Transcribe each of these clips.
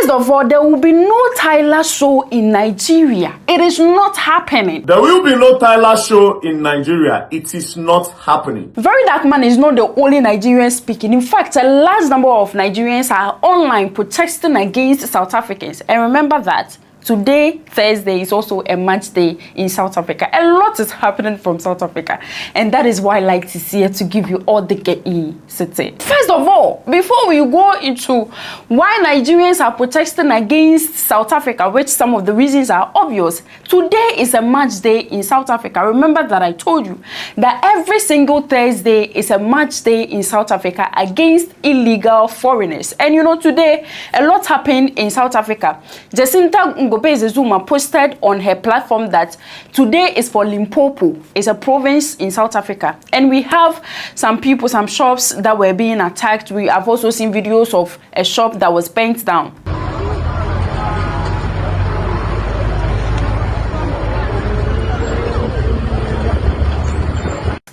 First of all, there will be no Tyla show in Nigeria. It is not happening. There will be no Tyla show in Nigeria. It is not happening. Very Dark Man is not the only Nigerian speaking. In fact, a large number of Nigerians are online protesting against South Africans. And remember that today, Thursday, is also a match day in South Africa. A lot is happening from South Africa. And that is why I like to see it, to give you all the key city. First of all, before we go into why Nigerians are protesting against South Africa, which some of the reasons are obvious, today is a match day in South Africa. Remember that I told you that every single Thursday is a match day in South Africa against illegal foreigners. And you know, today, a lot happened in South Africa. Jacinta Zuma posted on her platform that today is for Limpopo. It's a province in South Africa. And we have some people, some shops that were being attacked. We have also seen videos of a shop that was burnt down.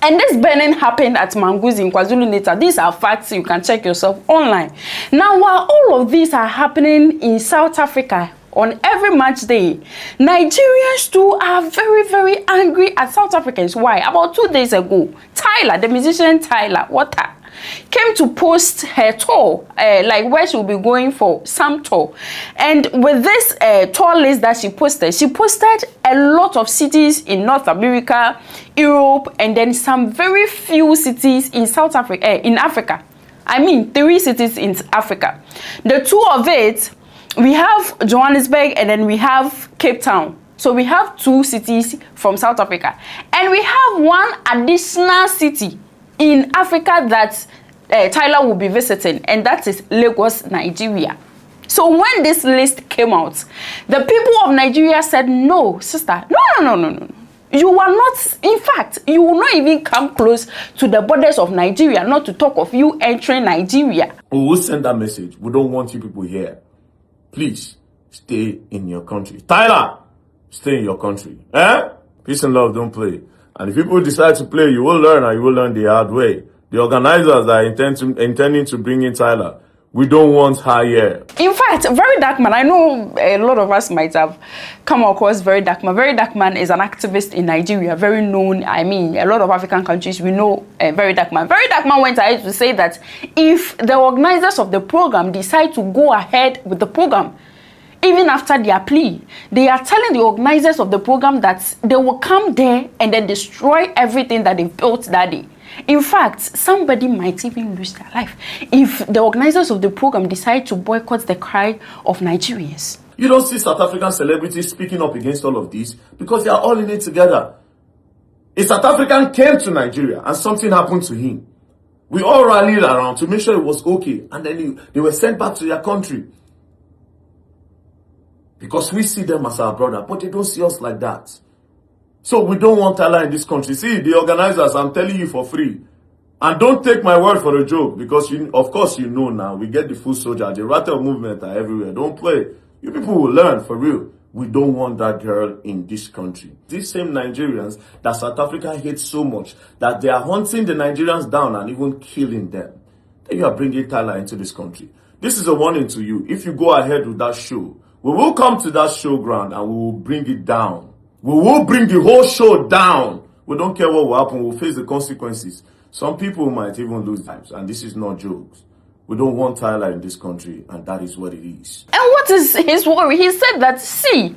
And this burning happened at Manguzi in KwaZulu-Natal. These are facts. You can check yourself online. Now, while all of these are happening in South Africa, on every match day, Nigerians too are very, very angry at South Africans. Why? About 2 days ago, Tyla, the musician Tyla, came to post her tour, like where she will be going for some tour. And with this tour list that she posted a lot of cities in North America, Europe, and then some very few cities in South Africa, in Africa. I mean, 3 cities in Africa. The 2 of it, we have Johannesburg and then we have Cape Town. So we have 2 cities from South Africa. And we have 1 additional city in Africa that Tyla will be visiting, and that is Lagos, Nigeria. So when this list came out, the people of Nigeria said, no, sister, no. You are not, in fact, you will not even come close to the borders of Nigeria, not to talk of you entering Nigeria. We will send that message. We don't want you people here. Please, stay in your country. Tyla, stay in your country. Peace and love, don't play. And if people decide to play, you will learn, and you will learn the hard way. The organizers that are intending to bring in Tyla, we don't want her here. In fact, Very Dark Man, I know a lot of us might have come across Very Dark Man. Very Dark Man is an activist in Nigeria, very known. I mean, a lot of African countries, we know Very Dark Man. Very Dark Man went ahead to say that if the organizers of the program decide to go ahead with the program, even after their plea, they are telling the organizers of the program that they will come there and then destroy everything that they built that day. In fact, somebody might even lose their life if the organizers of the program decide to boycott the cry of Nigerians. You don't see South African celebrities speaking up against all of this because they are all in it together. A South African came to Nigeria and something happened to him. We all rallied around to make sure it was okay, and then they were sent back to their country. Because we see them as our brother, but they don't see us like that. So we don't want Tyla in this country. See, the organizers, I'm telling you for free. And don't take my word for a joke, because of course you know now, we get the full soldier, the rattle movement are everywhere. Don't play. You people will learn for real. We don't want that girl in this country. These same Nigerians that South Africa hates so much, that they are hunting the Nigerians down and even killing them. Then you are bringing Tyla into this country. This is a warning to you. If you go ahead with that show, we will come to that showground and we will bring it down. We will bring the whole show down. We don't care what will happen. We'll face the consequences. Some people might even lose lives, and this is not jokes. We don't want Tyla in this country, and that is what it is. And what is his worry? He said that, see,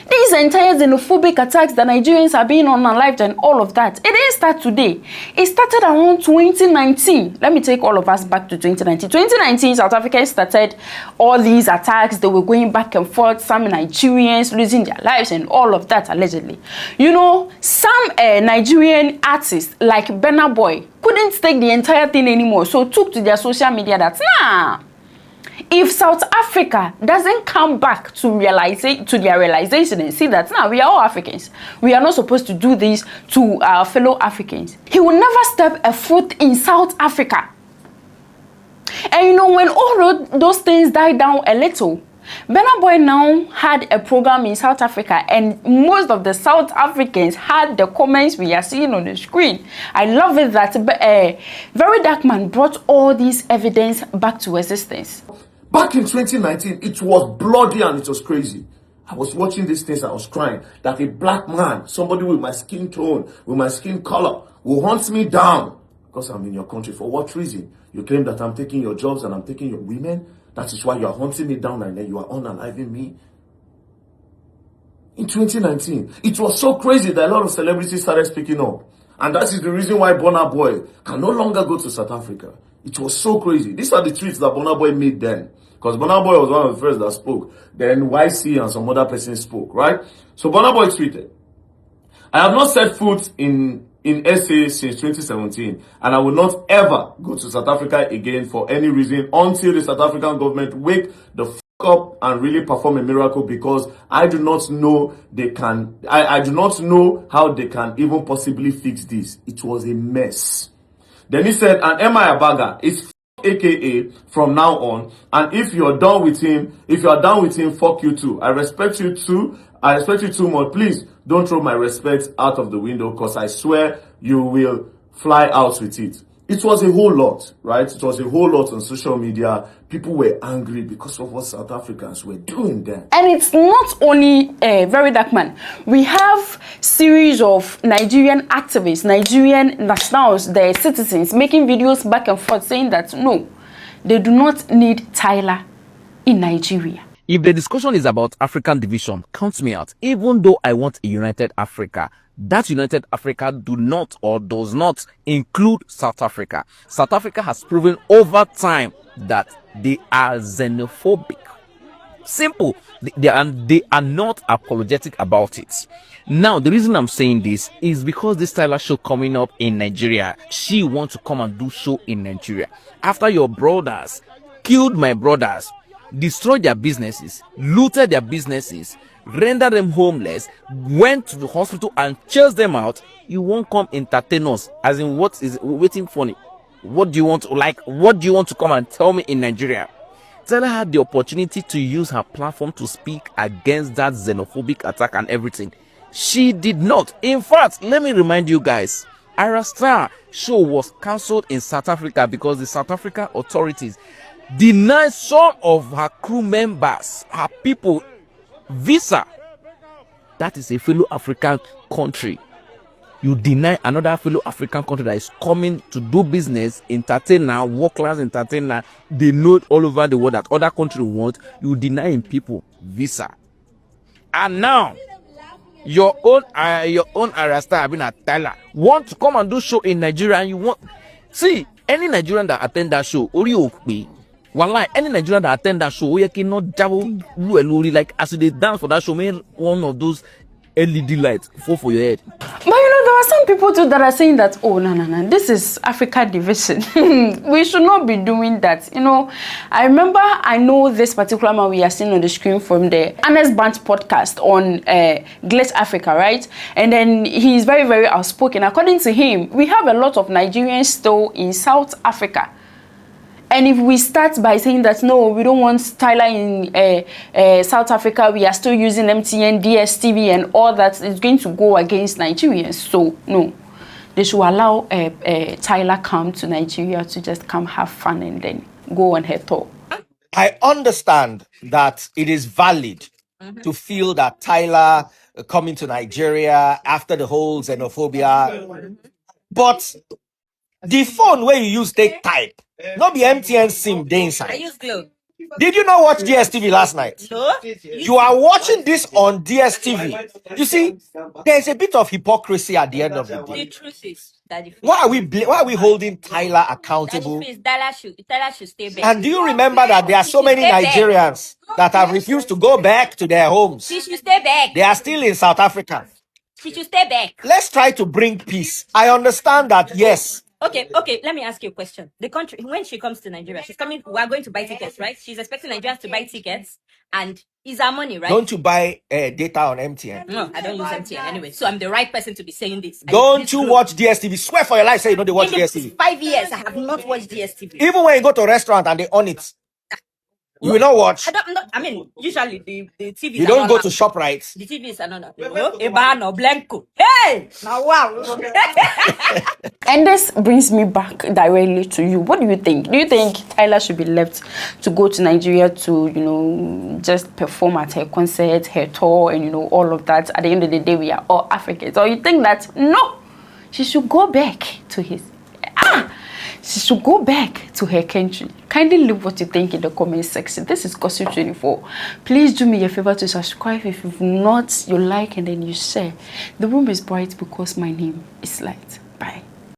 these entire xenophobic attacks that Nigerians are being unalived and all of that, it didn't start today. It started around 2019. Let me take all of us back to 2019. 2019, South Africa started all these attacks. They were going back and forth, some Nigerians losing their lives and all of that, allegedly. You know, some Nigerian artists like Burna Boy couldn't take the entire thing anymore, so took to their social media that, nah, if South Africa doesn't come back to their realization and see that, nah, we are all Africans, we are not supposed to do this to our fellow Africans, he will never step a foot in South Africa. And you know, when all those things died down a little, Burna Boy now had a program in South Africa, and most of the South Africans had the comments we are seeing on the screen. I love it that Very Dark Man brought all this evidence back to existence. Back in 2019, it was bloody and it was crazy. I was watching these things, I was crying that a black man, somebody with my skin tone, with my skin color, will hunt me down because I'm in your country. For what reason? You claim that I'm taking your jobs and I'm taking your women. That is why you are hunting me down and then you are unaliving me. In 2019, it was so crazy that a lot of celebrities started speaking up. And that is the reason why Burna Boy can no longer go to South Africa. It was so crazy. These are the tweets that Burna Boy made then. Because Burna Boy was one of the first that spoke. Then YC and some other person spoke, right? So Burna Boy tweeted, I have not set foot in SA since 2017, and I will not ever go to South Africa again for any reason until the South African government wake the f up and really perform a miracle, because I do not know I do not know how they can even possibly fix this. It was a mess. Then he said, and am I a bagger? It's AKA from now on, and if you are done with him, fuck you too. I respect you too much. Please don't throw my respect out of the window, because I swear you will fly out with it. It was a whole lot, right? It was a whole lot on social media. People were angry because of what South Africans were doing then. And it's not only a very dark man. We have series of Nigerian activists, Nigerian nationals, their citizens, making videos back and forth saying that no, they do not need Tyla in Nigeria. If the discussion is about African division, count me out. Even though I want a united Africa, that united Africa does not include South Africa. South Africa has proven over time that they are xenophobic. Simple. They are not apologetic about it. Now, the reason I'm saying this is because this Tyla show coming up in Nigeria, she wants to come and do show in Nigeria. After your brothers killed my brothers, destroyed their businesses, looted their businesses, rendered them homeless, went to the hospital and chased them out, you won't come entertain us. As in, what is waiting funny? What do you want to come and tell me in Nigeria? Tyla had the opportunity to use her platform to speak against that xenophobic attack and everything. She did not. In fact, let me remind you guys, Tyla show was cancelled in South Africa because the South African authorities denied some of her crew members, her people, visa. That is a fellow African country. You deny another fellow African country that is coming to do business, entertainer, work class entertainer. They know all over the world that other countries want. You deny people visa. And now your own Arasta being at Tyla want to come and do show in Nigeria, and you want see any Nigerian that attend that show, Wallahi, any Nigerian that attend that show, you cannot double like as they dance for that show, make one of those LED lights fall for your head. But you know, there are some people too that are saying that, oh, no, this is Africa division. We should not be doing that. You know, I know this particular man we are seeing on the screen from the Honest Bunch podcast on Glitch Africa, right? And then he's very, very outspoken. According to him, we have a lot of Nigerians still in South Africa. And if we start by saying that, no, we don't want Tyla in South Africa, we are still using MTN, DSTV, and all that, it's going to go against Nigerians. So, no, they should allow Tyla come to Nigeria to just come have fun and then go on her tour. I understand that it is valid to feel that Tyla coming to Nigeria after the whole xenophobia, but the phone where you use take type, not be MTN SIM day inside. I use Glow. Did you not watch DSTV last night? No. You are watching this on DSTV. You see, there's a bit of hypocrisy at the end of the day. The truth is that the Why are we holding Tyla accountable? Tyla should stay back. And do you remember that there are so many Nigerians that have refused to go back to their homes? She should stay back. They are still in South Africa. She should stay back. Let's try to bring peace. I understand that, yes. Okay, let me ask you a question. The country, when she comes to Nigeria, we are going to buy tickets, right? She's expecting Nigerians to buy tickets, and it's our money, right? Don't you buy data on MTN? No, I don't use MTN anyway, so I'm the right person to be saying this. Don't you watch DSTV? Swear for your life, say you know they watch DSTV. 5 years, I have not watched DSTV. Even when you go to a restaurant and they own it. You will not watch. I mean, usually the TV. You don't go to ShopRite. The TV is another. A ban or blanco. Hey, now wow. And this brings me back directly to you. What do you think? Do you think Tyla should be left to go to Nigeria to, you know, just perform at her concert, her tour, and, you know, all of that? At the end of the day, we are all Africans. Or you think that, no, she should go back to she should go back to her country? Kindly leave what you think in the comment section. This is Gossip 24. Please do me a favor to subscribe if you've not, you like, and then you share. The room is bright because my name is Light.